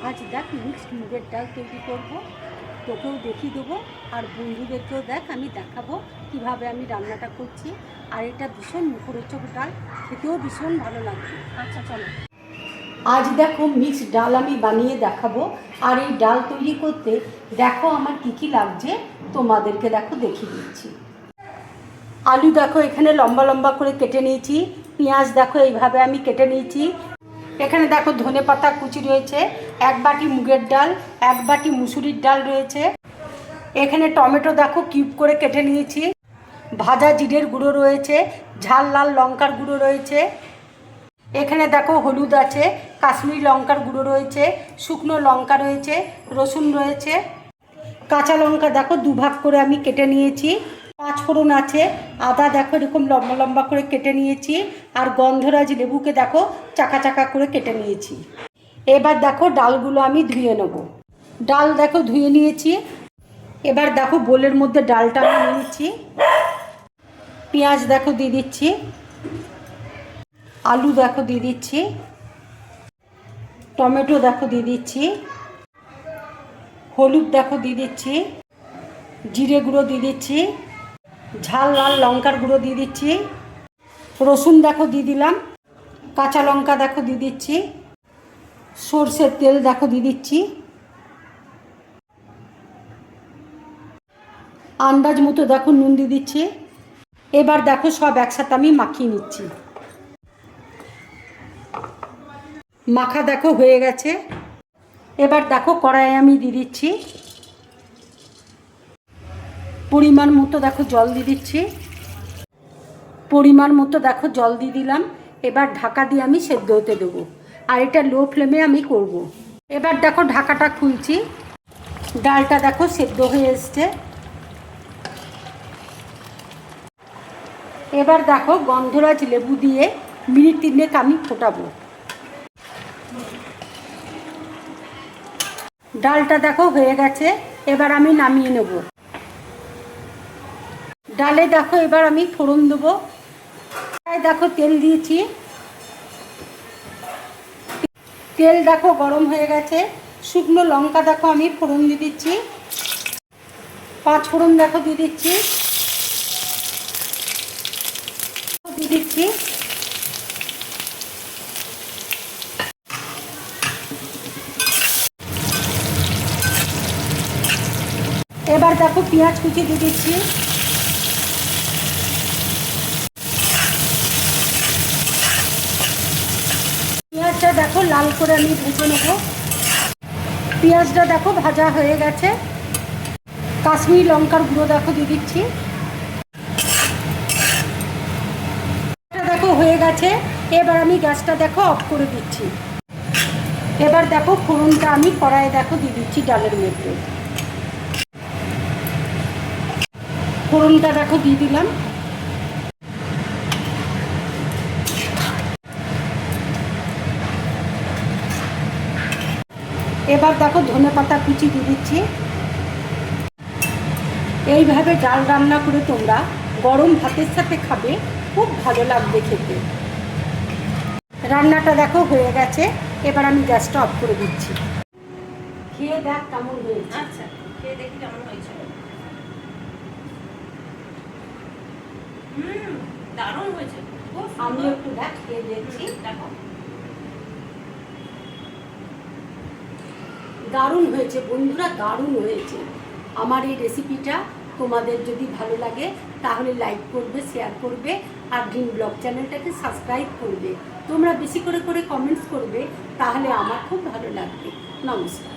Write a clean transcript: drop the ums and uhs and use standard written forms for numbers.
আজ দেখ মিক্সড মুগের ডাল তৈরি করব, তোকেও দেখিয়ে দেবো আর বন্ধুদেরকেও দেখ আমি দেখাবো কিভাবে আমি রান্নাটা করছি। আর এটা ভীষণ মুখরোচক ডাল, খেতেও ভীষণ ভালো লাগবে। আচ্ছা চলো, আজ দেখো মিক্সড ডাল আমি বানিয়ে দেখাবো। আর এই ডাল তৈরি করতে দেখো আমার কী কী লাগছে, তোমাদেরকে দেখো দেখিয়ে দিচ্ছি। আলু দেখো এখানে লম্বা লম্বা করে কেটে নিয়েছি, পেঁয়াজ দেখো এইভাবে আমি কেটে নিয়েছি। এখানে দেখো ধনেপাতা কুচি রয়েছে, এক বাটি মুগের ডাল, এক বাটি মুসুরির ডাল রয়েছে। এখানে টমেটো দেখো কিউব করে কেটে নিয়েছি, ভাজা জিরের গুঁড়ো রয়েছে, ঝাল লাল লঙ্কার গুঁড়ো রয়েছে। এখানে দেখো হলুদ আছে, কাশ্মীরি লঙ্কার গুঁড়ো রয়েছে, শুকনো লঙ্কা রয়েছে, রসুন রয়েছে, কাঁচা লঙ্কা দেখো দুভাগ করে আমি কেটে নিয়েছি, পাঁচফোড়ন আছে, আদা দেখো এরকম লম্বা লম্বা করে কেটে নিয়েছি, আর গন্ধরাজ লেবুকে দেখো চাকা চাকা করে কেটে নিয়েছি। এবার দেখো ডালগুলো আমি ধুয়ে নেব। ডাল দেখো ধুয়ে নিয়েছি। এবার দেখো বোলের মধ্যে ডালটা আমি নিয়েছি, পেঁয়াজ দেখো দিয়ে দিচ্ছি, আলু দেখো দিয়ে দিচ্ছি, টমেটো দেখো দিয়ে দিচ্ছি, হলুদ দেখো দিয়ে দিচ্ছি, জিরে গুঁড়ো দিয়ে দিচ্ছি, ঝাল লাল লঙ্কার গুঁড়ো দিয়ে দিচ্ছি, রসুন দেখো দিয়ে দিলাম, কাঁচা লঙ্কা দেখো দিয়ে দিচ্ছি, সর্ষের তেল দেখো দিয়ে দিচ্ছি, আন্দাজ মতো দেখো নুন দিয়ে দিচ্ছি। এবার দেখো সব একসাথে আমি মাখিয়ে নিচ্ছি। মাখা দেখো হয়ে গেছে। এবার দেখো কড়াইয়ে আমি দিয়ে দিচ্ছি, পরিমাণ মতো দেখো জল দিয়ে দিচ্ছি, পরিমাণ মতো দেখো জল দিয়ে দিলাম। এবার ঢাকা দিয়ে আমি সেদ্ধ হতে দেবো, আর এটা লো ফ্লেমে আমি করব। এবার দেখো ঢাকাটা খুলছি, ডালটা দেখো সেদ্ধ হয়ে এসছে। এবার দেখো গন্ধরাজ লেবু দিয়ে মিনিট 3 আমি ফোটাবো। ডালটা দেখো হয়ে গেছে, এবার আমি নামিয়ে নেব। ডালে দেখো এবার আমি ফোড়ন দেবো। দেখো তেল দিয়েছি, তেল দেখো গরম হয়ে গেছে। শুকনো লঙ্কা দেখো আমি ফোড়ন দিয়ে দিচ্ছি, পাঁচফোড়ন দেখো দিয়ে দিচ্ছি, দিয়ে দিচ্ছি। এবার দেখো পেঁয়াজ কুচি দিয়ে দিচ্ছি, পেঁয়াজটা দেখো লাল করে আমি ভেজে নেব। পেঁয়াজটা দেখো ভাজা হয়ে গেছে। কাশ্মীরি লঙ্কার গুঁড়ো দেখো দিয়ে দিচ্ছি, দেখো হয়ে গেছে। এবার আমি গ্যাসটা দেখো অফ করে দিচ্ছি। এবার দেখো ফোড়নটা আমি কড়াইয়ে দেখো দিয়ে দিচ্ছি ডালের মধ্যে। ফোড়নটা দেখো দিয়ে দিলাম। এবার দেখো ধনেপাতা কুচি দিয়ে দিচ্ছি। এইভাবে ডাল রান্না করে তোমরা গরম ভাতের সাথে খাবে, খুব ভালো লাগবে খেতে। রান্নাটা দেখো হয়ে গেছে। এবার আমি গ্যাসটা অফ করে দিচ্ছি। খেয়ে দেখ কেমন হয়েছে। আচ্ছা, খেয়ে দেখি কেমন হয়েছে। দারুণ হয়েছে। আমি একটু দেখ খেয়ে দেখছি। দেখো দারুণ হয়েছে বন্ধুরা, দারুণ হয়েছে। আমার এই রেসিপিটা তোমাদের যদি ভালো লাগে তাহলে লাইক করবে, শেয়ার করবে, আর গ্রিন ব্লগ চ্যানেলটাকে সাবস্ক্রাইব করবে। তোমরা বেশি করে কমেন্টস করবে, তাহলে আমার খুব ভালো লাগবে। নমস্কার।